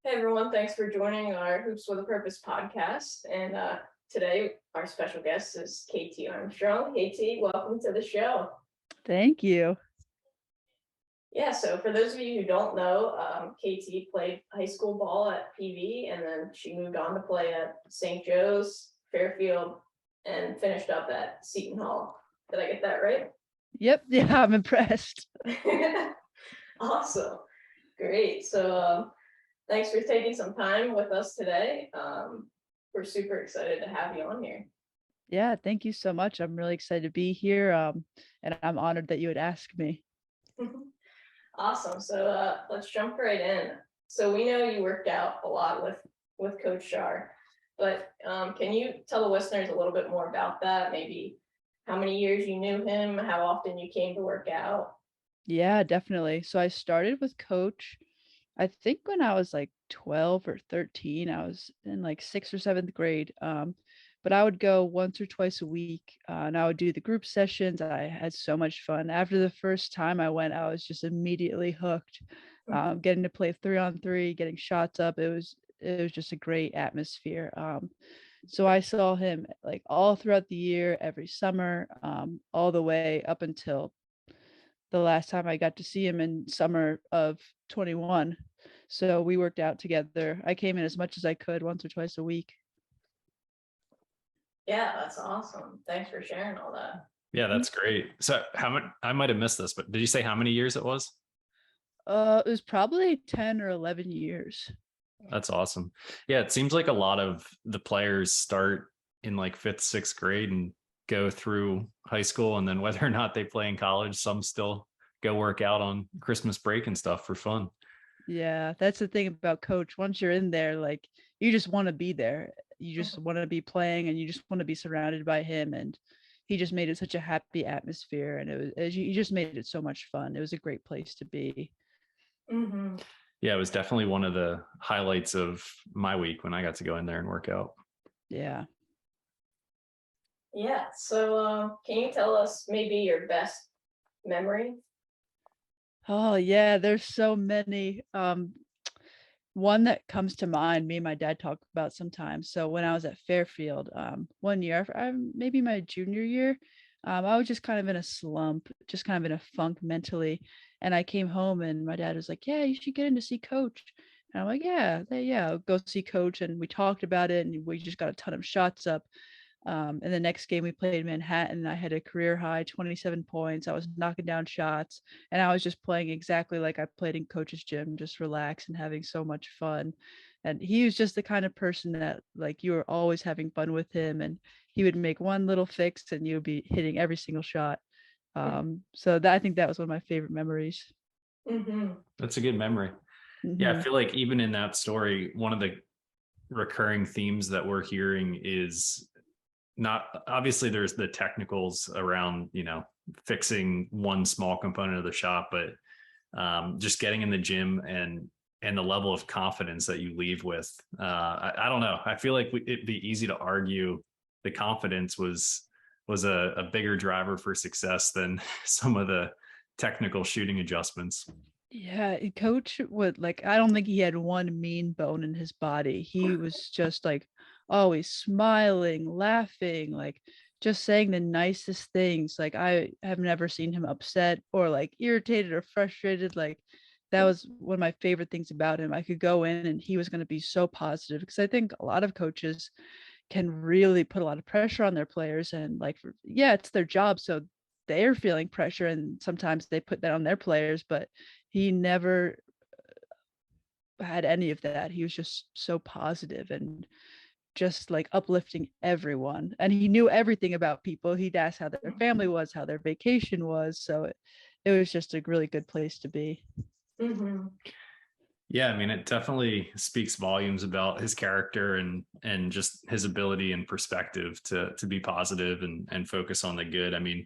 Hey everyone, thanks for joining our Hoops with a Purpose podcast. And today our special guest is KT Armstrong. KT, welcome to the show. Thank you. Yeah, so for those of you who don't know, KT played high school ball at PV and then she moved on to play at St. Joe's, Fairfield, and finished up at Seton Hall. Did I get that right? Yep. Yeah, I'm impressed. Awesome. Great. So thanks for taking some time with us today. We're super excited to have you on here. Yeah, thank you so much. I'm really excited to be here. And I'm honored that you would ask me. Awesome. So let's jump right in. So we know you worked out a lot with Coach Shar, but can you tell the listeners a little bit more about that? Maybe how many years you knew him, how often you came to work out? Yeah, definitely. So I started with Coach, I think when I was like 12 or 13. I was in like sixth or seventh grade. But I would go once or twice a week, and I would do the group sessions. I had so much fun. After the first time I went, I was just immediately hooked. Getting to play 3-on-3, getting shots up. It was just a great atmosphere. So I saw him like all throughout the year, every summer, all the way up until the last time I got to see him in summer of 21. So we worked out together. I came in as much as I could once or twice a week. Yeah, that's awesome. Thanks for sharing all that. Yeah, that's great. So how much, I might have missed this, but did you say how many years it was? It was probably 10 or 11 years. That's awesome. Yeah, it seems like a lot of the players start in like fifth, sixth grade and go through high school. And then whether or not they play in college, some still go work out on Christmas break and stuff for fun. Yeah, that's the thing about Coach. Once you're in there, like you just want to be there. You just want to be playing and you just want to be surrounded by him. And he just made it such a happy atmosphere. And you just made it so much fun. It was a great place to be. Mm-hmm. Yeah, it was definitely one of the highlights of my week when I got to go in there and work out. Yeah. Yeah. So can you tell us maybe your best memory? Oh yeah, there's so many. One that comes to mind, me and my dad talk about sometimes. So when I was at Fairfield, one year, maybe my junior year, I was just kind of in a slump, just kind of in a funk mentally. And I came home and my dad was like, "Yeah, you should get in to see Coach." And I'm like, "Yeah, I'll go see Coach." And we talked about it and we just got a ton of shots up. And the next game we played Manhattan, I had a career high 27 points. I was knocking down shots and I was just playing exactly like I played in Coach's gym, just relaxed and having so much fun. And he was just the kind of person that like you were always having fun with him and he would make one little fix and you would be hitting every single shot. So I think that was one of my favorite memories. Mm-hmm. That's a good memory. Yeah, I Hmm. feel like even in that story, one of the recurring themes that we're hearing is not obviously there's the technicals around, fixing one small component of the shot, but just getting in the gym and the level of confidence that you leave with. I don't know. I feel like it'd be easy to argue the confidence was a bigger driver for success than some of the technical shooting adjustments. Yeah, Coach would like, I don't think he had one mean bone in his body. He was just like always smiling, laughing, like just saying the nicest things. Like I have never seen him upset or like irritated or frustrated. Like that was one of my favorite things about him. I could go in and he was going to be so positive because I think a lot of coaches can really put a lot of pressure on their players and like yeah, it's their job, so they're feeling pressure and sometimes they put that on their players, but he never had any of that. He was just so positive and just like uplifting everyone. And he knew everything about people. He'd ask how their family was, how their vacation was. So it was just a really good place to be. Mm-hmm. Yeah, I mean, it definitely speaks volumes about his character and just his ability and perspective to be positive and focus on the good. I mean,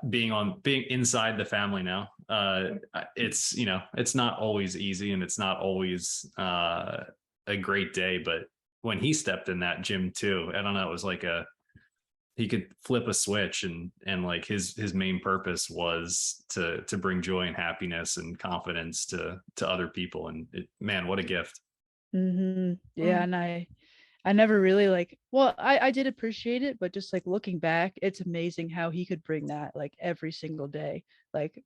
being inside the family now, it's not always easy and it's not always a great day. But when he stepped in that gym too, I don't know, it was like he could flip a switch, and like his main purpose was to bring joy and happiness and confidence to other people. And man, what a gift. Yeah, and I never really like, well, I did appreciate it, but just like looking back, it's amazing how he could bring that like every single day, like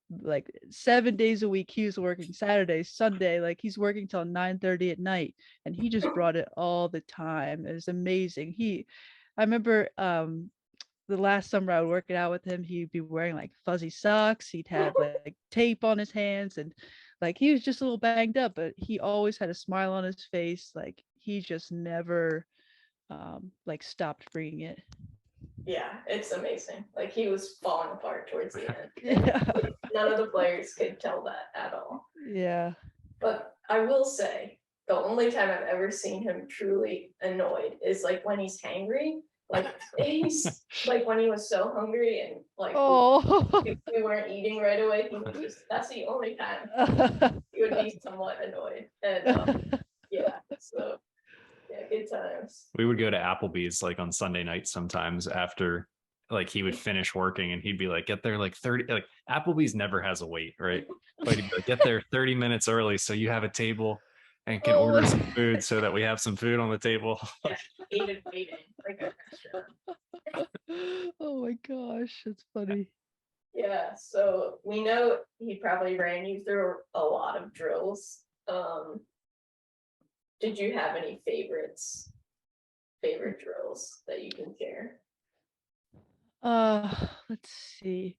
7 days a week. He was working Saturday, Sunday, like he's working till 9:30 at night, and he just brought it all the time. It was amazing. I remember the last summer I would work it out with him, he'd be wearing like fuzzy socks. He'd have like tape on his hands, and like he was just a little banged up, but he always had a smile on his face. Like he just never like stopped bringing it. Yeah, it's amazing. Like he was falling apart towards the end. Yeah. None of the players could tell that at all. Yeah. But I will say, the only time I've ever seen him truly annoyed is like when he's hangry. Like he's like when he was so hungry and like Oh. we weren't eating right away. That's the only time he would be somewhat annoyed. And yeah, so yeah, good times. We would go to Applebee's like on Sunday nights sometimes after like he would finish working, and he'd be like, get there like 30, like Applebee's never has a wait, right? But he'd be like, get there 30 minutes early so you have a table and can order some food so that we have some food on the table. Yeah, waiting like a restaurant. Oh my gosh, that's funny. Yeah, so we know he probably ran you through a lot of drills. Did you have any favorite drills that you can share? Let's see.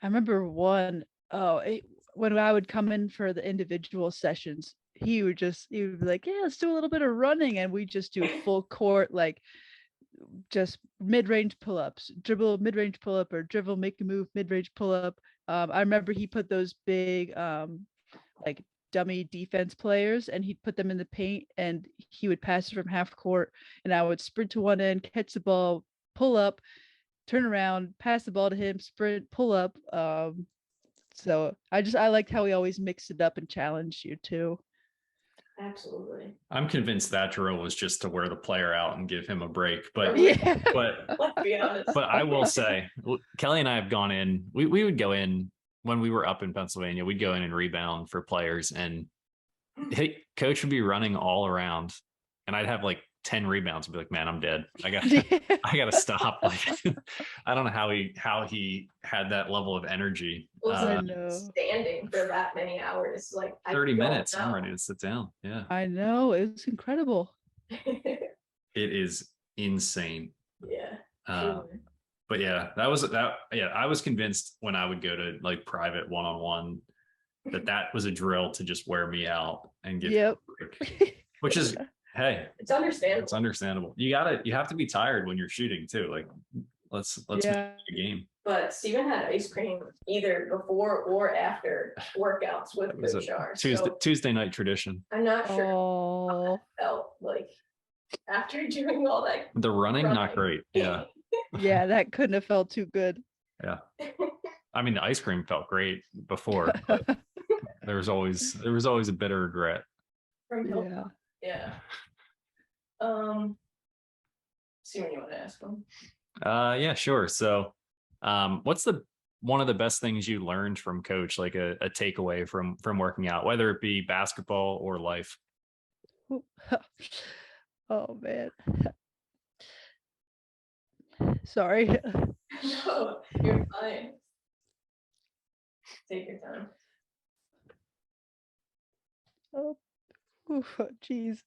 I remember one, when I would come in for the individual sessions, he would be like, yeah, let's do a little bit of running, and we just do full court, like just mid-range pull-ups, dribble mid-range pull-up, or dribble make a move mid-range pull-up. I remember he put those big like dummy defense players, and he'd put them in the paint, and he would pass it from half court, and I would sprint to one end, catch the ball, pull up, turn around, pass the ball to him, sprint, pull up. So I liked how he always mixed it up and challenged you too. Absolutely. I'm convinced that drill was just to wear the player out and give him a break. But Yeah. Let's be honest. But I will say, Kelly and I have gone in. We would go in when we were up in Pennsylvania. We'd go in and rebound for players, and coach would be running all around, and I'd have like 10 rebounds and be like, man, I'm dead. I gotta stop. Like, I don't know how he had that level of energy. I know. Standing for that many hours, like 30 minutes. I'm ready to sit down. Yeah. I know. It's incredible. It is insane. Yeah. But yeah, I was convinced when I would go to like private one-on-one that was a drill to just wear me out and give me a break, which is, hey, it's understandable. It's understandable. You have to be tired when you're shooting too. Like let's make a game. But Steven had ice cream either before or after workouts with Coach Shar. Tuesday night tradition. I'm not sure how that felt like after doing all that. The running, not great. Yeah. Yeah, that couldn't have felt too good. Yeah. I mean, the ice cream felt great before, but there was always a bitter regret. Yeah. Steven, you want to ask them? Yeah, sure. So, what's one of the best things you learned from Coach, like a takeaway from working out, whether it be basketball or life? Oh man. Sorry. No, you're fine. Take your time. Oh, geez.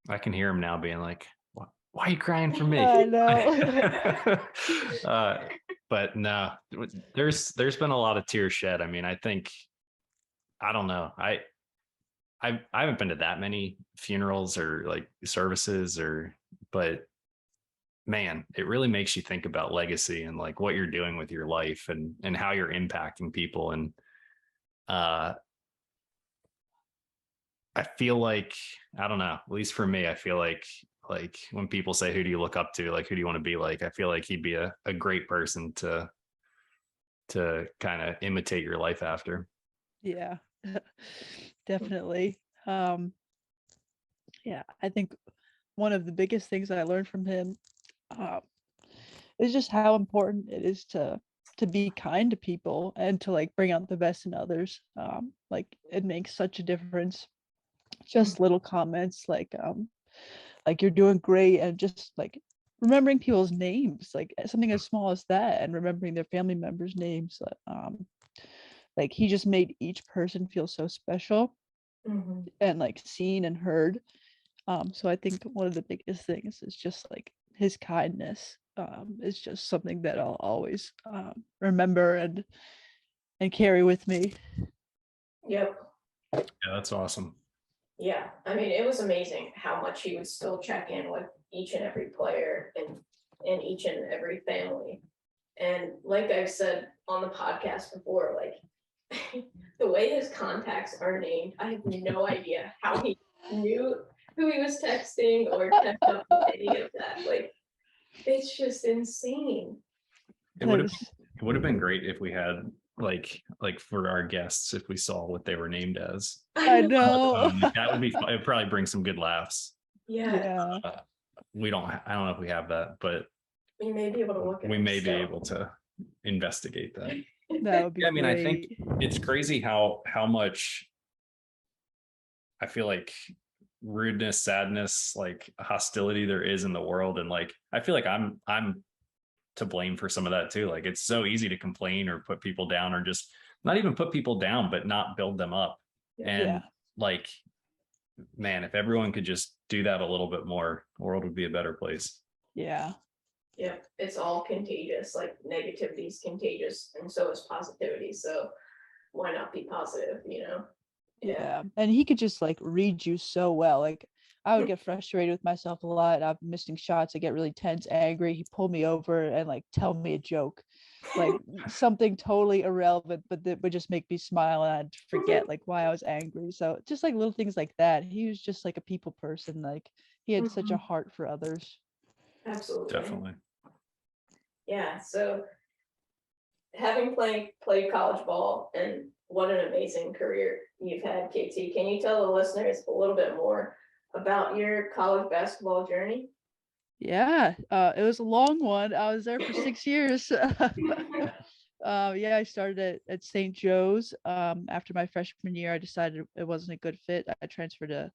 I can hear him now being like, why are you crying for me? I know. But no, there's been a lot of tears shed. I mean, I don't know. I haven't been to that many funerals or like services but man, it really makes you think about legacy and like what you're doing with your life and how you're impacting people. And I feel like, I don't know, at least for me, I feel like when people say, who do you look up to? Like, who do you want to be like? I feel like he'd be a great person to kind of imitate your life after. Yeah, definitely. Um, yeah, I think one of the biggest things I learned from him uh, is just how important it is to be kind to people and to like bring out the best in others. Like it makes such a difference. Just little comments like you're doing great, and just like remembering people's names, like something as small as that, and remembering their family members' names. Like he just made each person feel so special Mhm. and like seen and heard. So I think one of the biggest things is just like his kindness. Is just something that I'll always remember and carry with me. Yep. Yeah, that's awesome. Yeah, I mean, it was amazing how much he would still check in with each and every player and each and every family. And like I've said on the podcast before, like the way his contacts are named, I have no idea how he knew who he was texting or kept up with any of that. Like, it's just insane. It would have That is- it would have been great if we had like for our guests if we saw what they were named as. I know. Like, that would be fun. It would probably bring some good laughs. Yeah, Yeah, We don't. I don't know if we have that, but we may be able to look at we it may be still. able to investigate that. that would be Yeah, I mean, I think great. it's crazy how much I feel like rudeness, sadness, like hostility there is in the world, and like I feel like I'm to blame for some of that too. Like it's so easy to complain or put people down, or just not even put people down, but not build them up. And Yeah. like, man, if everyone could just do that a little bit more, the world would be a better place. Yeah. Yeah, it's all contagious. Like negativity is contagious, and so is positivity. So why not be positive? Yeah. And he could just like read you so well. Like I would get frustrated with myself a lot. I'm missing shots. I get really tense, angry. He pulled me over and like tell me a joke, like something totally irrelevant, but that would just make me smile and I'd forget like why I was angry. So just like little things like that. He was just like a people person. Like he had such a Mhm. heart for others. Absolutely. Definitely. Yeah. So having played college ball, and what an amazing career you've had, KT. Can you tell the listeners a little bit more about your college basketball journey? Yeah, it was a long one. I was there for 6 years. Yeah, I started at St. Joe's. After my freshman year, I decided it wasn't a good fit. I transferred to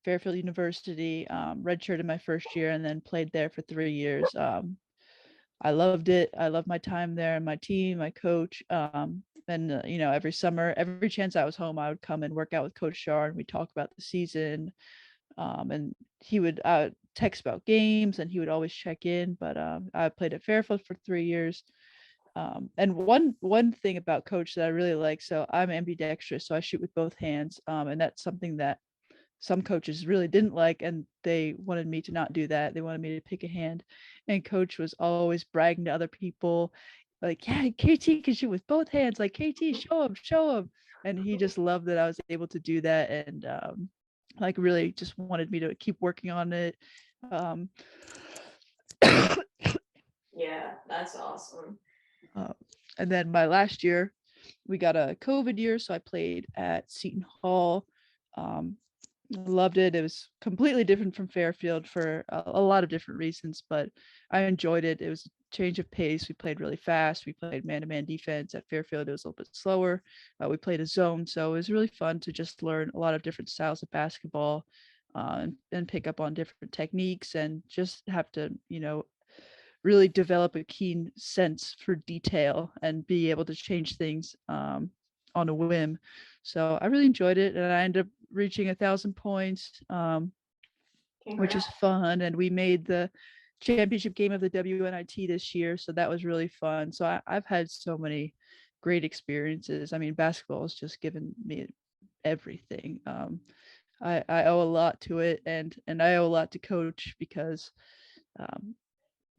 Fairfield University, redshirted my first year, and then played there for 3 years. I loved it. I loved my time there and my team, my coach. And every summer, every chance I was home, I would come and work out with Coach Shar, and we talk about the season. And he would text about games, and he would always check in. But I played at Fairfield for 3 years. And one thing about Coach that I really like, so I'm ambidextrous, so I shoot with both hands, and that's something that some coaches really didn't like, and they wanted me to not do that. They wanted me to pick a hand, and Coach was always bragging to other people, like, "Yeah, KT can shoot with both hands. Like KT, show him." And he just loved that I was able to do that, and like really just wanted me to keep working on it. Um, Yeah, that's awesome. and then my last year, we got a COVID year, so I played at Seton Hall. Um, Loved it. It was completely different from Fairfield for a lot of different reasons, but I enjoyed it. It was a change of pace. We played really fast. We played man-to-man defense. At Fairfield, it was a little bit slower. We played a zone, so it was really fun to just learn a lot of different styles of basketball, and pick up on different techniques, and just have to, really develop a keen sense for detail and be able to change things on a whim. So I really enjoyed it, and I ended up reaching 1,000 points, which is Congrats. fun. And we made the championship game of the WNIT this year, so that was really fun. So I've had so many great experiences. I mean, basketball has just given me everything. I owe a lot to it, and I owe a lot to Coach, because um,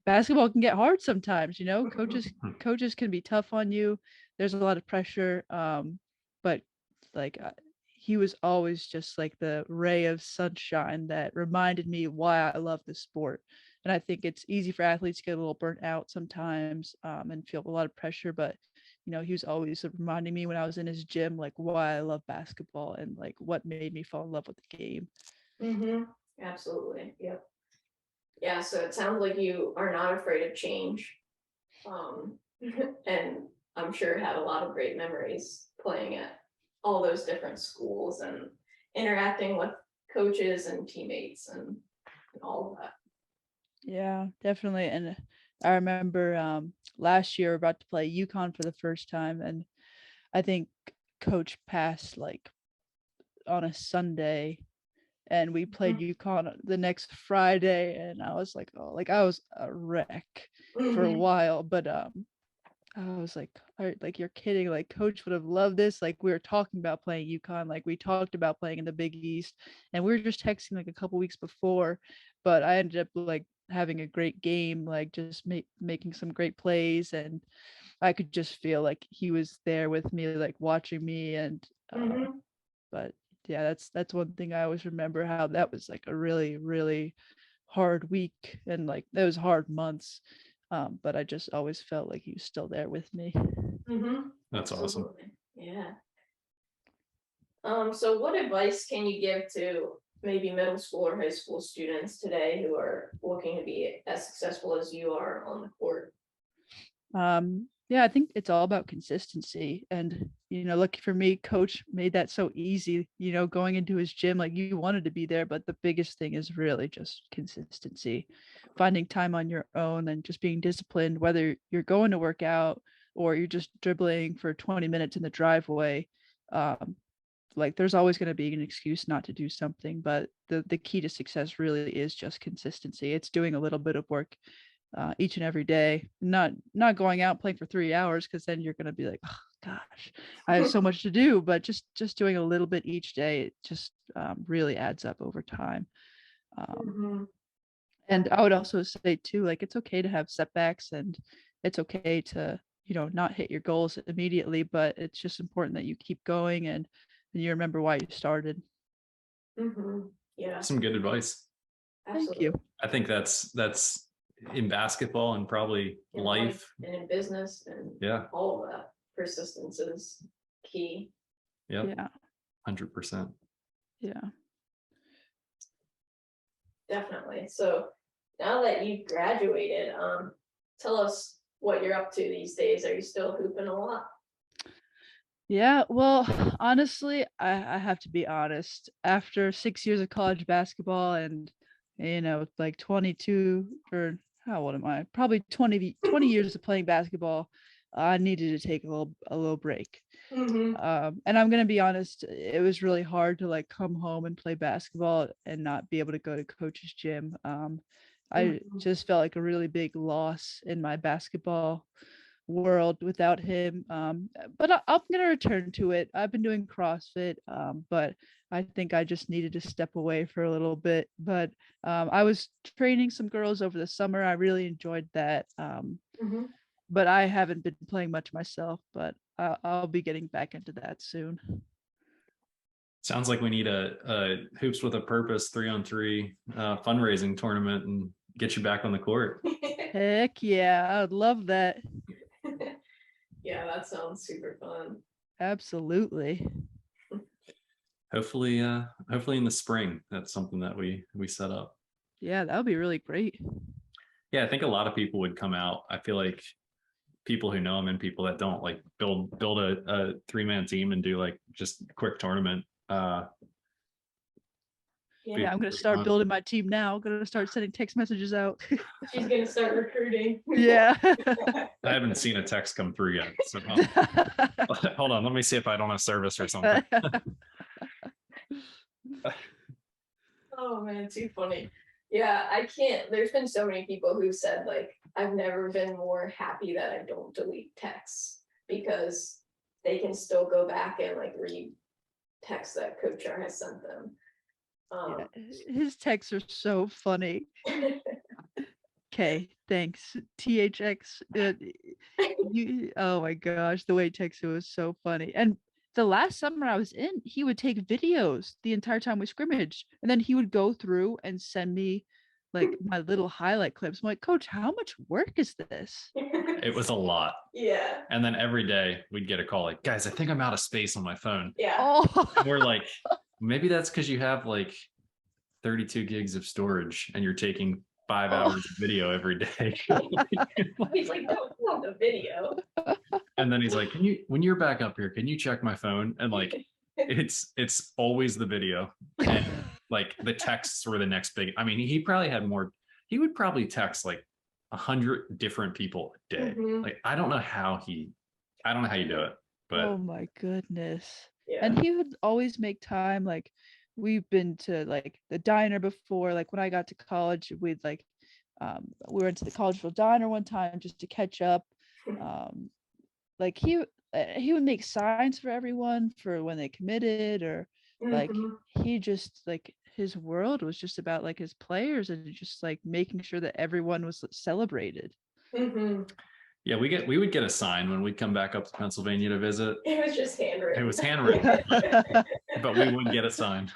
basketball can get hard sometimes. Coaches can be tough on you. There's a lot of pressure, but like he was always just like the ray of sunshine that reminded me why I love the sport. And I think it's easy for athletes to get a little burnt out sometimes, and feel a lot of pressure, but he was always reminding me when I was in his gym, like why I love basketball and like what made me fall in love with the game. Absolutely. Yep. Yeah. So it sounds like you are not afraid of change. And I'm sure had a lot of great memories playing at all those different schools and interacting with coaches and teammates and all of that. Yeah, definitely. And I remember last year we were about to play UConn for the first time, and I think coach passed like on a Sunday, and we played UConn the next Friday, and I was like, oh, like I was a wreck for a while, but I was like, like you're kidding, like coach would have loved this. Like we were talking about playing UConn, like we talked about playing in the Big East, and we were just texting like a couple weeks before, but I ended up like having a great game, like just making some great plays, and I could just feel like he was there with me, like watching me, and but yeah, that's one thing I always remember, how that was like a really, really hard week, and like those hard months. But I just always felt like he was still there with me. That's awesome. Absolutely. Yeah. So what advice can you give to maybe middle school or high school students today who are looking to be as successful as you are on the court? Yeah, I think it's all about consistency. And, lucky for me, coach made that so easy, going into his gym, like you wanted to be there. But the biggest thing is really just consistency, finding time on your own and just being disciplined, whether you're going to work out or you're just dribbling for 20 minutes in the driveway. Like there's always going to be an excuse not to do something, but the key to success really is just consistency. It's doing a little bit of work each and every day, not going out playing for 3 hours, because then you're going to be like, oh gosh, I have so much to do. But just doing a little bit each day, it just really adds up over time. And I would also say too, like it's okay to have setbacks, and it's okay to not hit your goals immediately, but it's just important that you keep going, and you remember why you started. Yeah. Some good advice. Thank you. I think that's in basketball and probably In life and in business and all of that. Persistence is key. Yep. Yeah. 100%. Yeah. Definitely. So now that you've graduated, tell us what you're up to these days. Are you still hooping a lot? Yeah, well, honestly, I have to be honest. After 6 years of college basketball and, like 22, or how old am I? Probably 20 years of playing basketball, I needed to take a little break. And I'm gonna be honest, it was really hard to like come home and play basketball and not be able to go to coach's gym. I just felt like a really big loss in my basketball world without him. But I'm gonna return to it. I've been doing CrossFit, but I think I just needed to step away for a little bit. But I was training some girls over the summer. I really enjoyed that. But I haven't been playing much myself, but I'll be getting back into that soon. Sounds like we need a Hoops with a Purpose 3-on-3 fundraising tournament and get you back on the court. Heck yeah, I would love that. Yeah, that sounds super fun. Absolutely. Hopefully in the spring, that's something that we set up. Yeah, that would be really great. Yeah, I think a lot of people would come out. I feel like people who know him and people that don't, like build a 3-man team and do like just a quick tournament. Yeah, I'm gonna start building my team now. I'm gonna start sending text messages out. She's gonna start recruiting. Yeah. I haven't seen a text come through yet. So hold on, let me see if I don't have service or something. Oh man, too funny. Yeah, I can't. There's been so many people who said like, I've never been more happy that I don't delete texts, because they can still go back and like read texts that Coach R has sent them. Yeah, his texts are so funny. Okay, thanks. THX. Oh my gosh, the way he texted was so funny. And the last summer I was in, he would take videos the entire time we scrimmaged, and then he would go through and send me like my little highlight clips. I'm like, Coach, how much work is this? It was a lot. Yeah, And then every day we'd get a call like, guys, I think I'm out of space on my phone. yeah. Oh, And we're like, maybe that's because you have like 32 gigs of storage and you're taking 5 hours of video every day. He's like, don't the video. And then he's like, when you're back up here, can you check my phone? And like, it's always the video. And like the texts were the next big, I mean, he would probably text like 100 different people a day. Mhm. Like, I don't know how you do it, but oh my goodness. Yeah. And he would always make time. Like we've been to like the diner before. Like when I got to college, we'd like we went to the Collegeville diner one time just to catch up. Like he would make signs for everyone for when they committed, or like Mhm. he just like his world was just about like his players and just like making sure that everyone was celebrated. Mhm. yeah, we would get a sign when we'd come back up to Pennsylvania to visit. It was just handwritten. It was handwritten, but we would get a sign.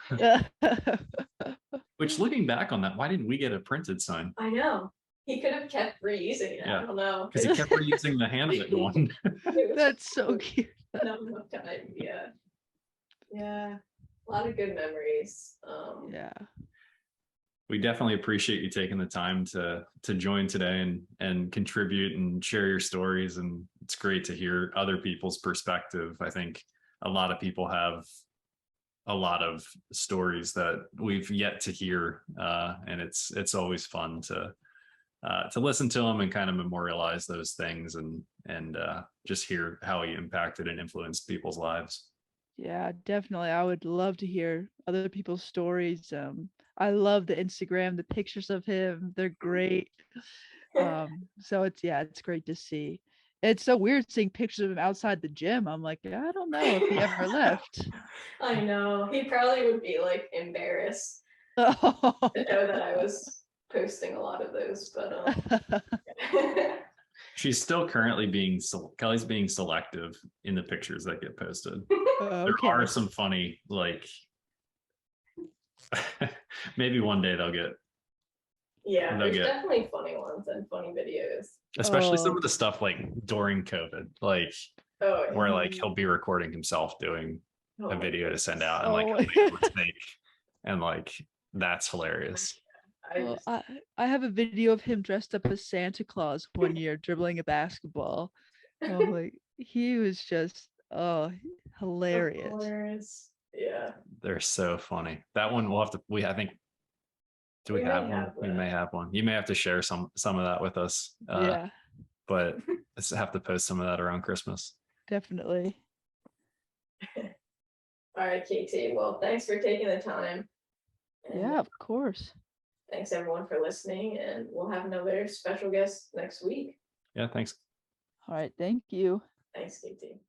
Which, looking back on that, why didn't we get a printed sign? I know. He could have kept reusing it. Yeah. I don't know. Because he kept reusing the handwritten one. It was That's so cute. not enough time. Yeah. Yeah. A lot of good memories. Yeah. We definitely appreciate you taking the time to join today and contribute and share your stories. And it's great to hear other people's perspective. I think a lot of people have a lot of stories that we've yet to hear, and it's always fun to listen to them and kind of memorialize those things and just hear how he impacted and influenced people's lives. Yeah, definitely. I would love to hear other people's stories. I love the Instagram, the pictures of him. They're great. So it's great to see. It's so weird seeing pictures of him outside the gym. I'm like, I don't know if he ever left. I know. He probably would be like embarrassed Oh. to know that I was posting a lot of those, but She's still currently Kelly's being selective in the pictures that get posted. There Okay. are some funny, like, maybe one day they'll get, yeah, They'll there's get- definitely funny ones and funny videos. especially some Oh. of the stuff like during COVID, like Oh, where like he'll be recording himself doing oh a my video to send goodness. out and like Oh he'll my- make a mistake, and like that's hilarious. I Well, just, I have a video of him dressed up as Santa Claus one year dribbling a basketball. Oh, like he was just hilarious. hilarious. Yeah. They're so funny. That one we'll have to. I think. Do we We may have one? have We that. may have one. You may have to share some of that with us. Yeah, But let's have to post some of that around Christmas. definitely. All right, KT. Well, thanks for taking the time. And Yeah, of course. thanks everyone for listening, and we'll have another special guest next week. Yeah, thanks. All right, thank you. Thanks, KT.